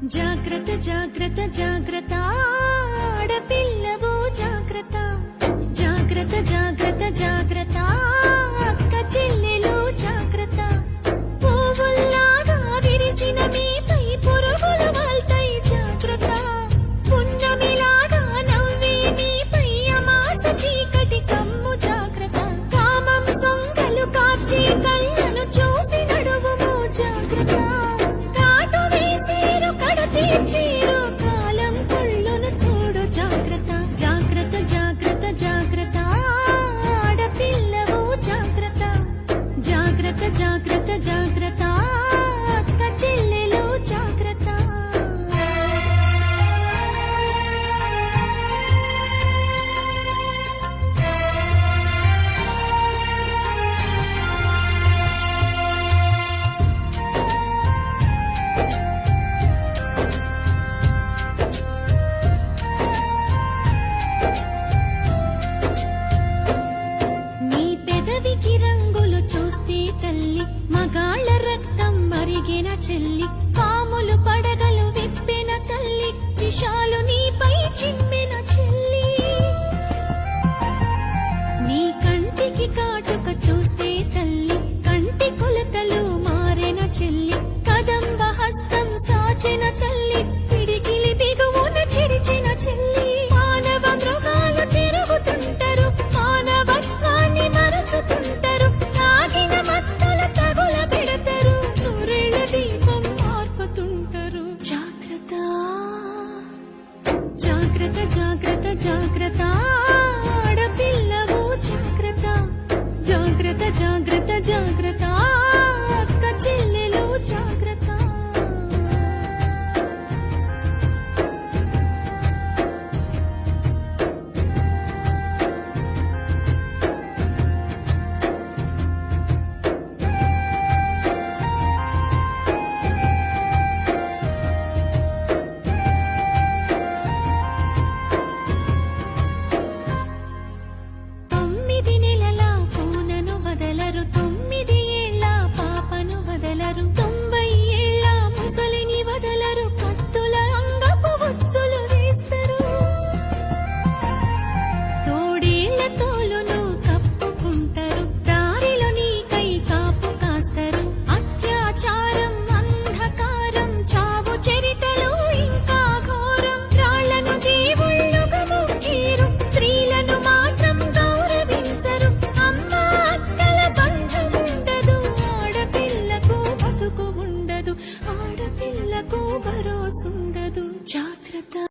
జాగ్రత్త జాగ్రత్త జాగ్రత్త ఆడపిల్లవు జాగ్రత్త జాగ్రత్త జాగ్రత్త జాగ్రత్త అక్క చెల్లెలు జాగ్రత్త పువ్వుల్లాగా విరిసిన మీపై పురుగులు వాల్తాయి జాగ్రత్త పున్నమిలాగా నవ్వే మీపై అమాస చీకటి కమ్ము జాగ్రత్త కామం సొంగలు కాచి కళ్ళను చూసి నడువుము జాగ్రత్త చీరు కాలం కళ్ళును చూడు జాగ్రత్త జాగ్రత్త జాగ్రత్త జాగ్రత్త ఆడపిల్లవు జాగ్రత్త జాగ్రత్త జాగ్రత్త జాగ్రత్త అక్క చెల్లెలు జాగ్రత్త పెదవికి రంగులు చూస్తే తల్లి మగాళ్ళ రక్తం మరిగిన చెల్లి పాములు పడగలు విప్పిన తల్లి విషాలు నీపై చిమ్మిన చెల్లి నీ కంటికి కాటుక చూస్తే తల్లి కంటి కొలతలు మారిన చెల్లి కదంబ హస్తం సాచిన తల్లి పిడికిలి దిగువన చిరిచిన చెల్లి మానవ మృగాలు తిరుగుతుంటారు మానవత్వాన్ని మరచుతుంటారు తాగిన మత్తుల తగుల పెడతారు నూరేళ్ల దీపం మార్పుతుంటారు జాగ్రత్త జాగ్రత్త జాగ్రత్త జాగ్రత్త ఆడపిల్లవు జాగ్రత్త జాగ్రత్త జాగ్రత్త జాగ్రత్త అక్క చెల్లెలు జాగ్రత్త వదలరు 9 ఏళ్ల పాపను వదలరు 90 ఏళ్ల ముసలిని వదలరు కత్తుల అంగపు ఉచ్చులు వేస్తారు తోడేళ్ల తోలును కప్పుకుంటారు దారిలో నీకై కాపు కాస్తారు అత్యాచారం అంధకారం చావు చరితలు ఇంకా ఘోరం రాళ్లను దేవుళ్ళుగా మొక్కిరు స్త్రీలను మాత్రం గౌరవించరు ఆడపిల్లకు భరోసుండదు జాగ్రత్త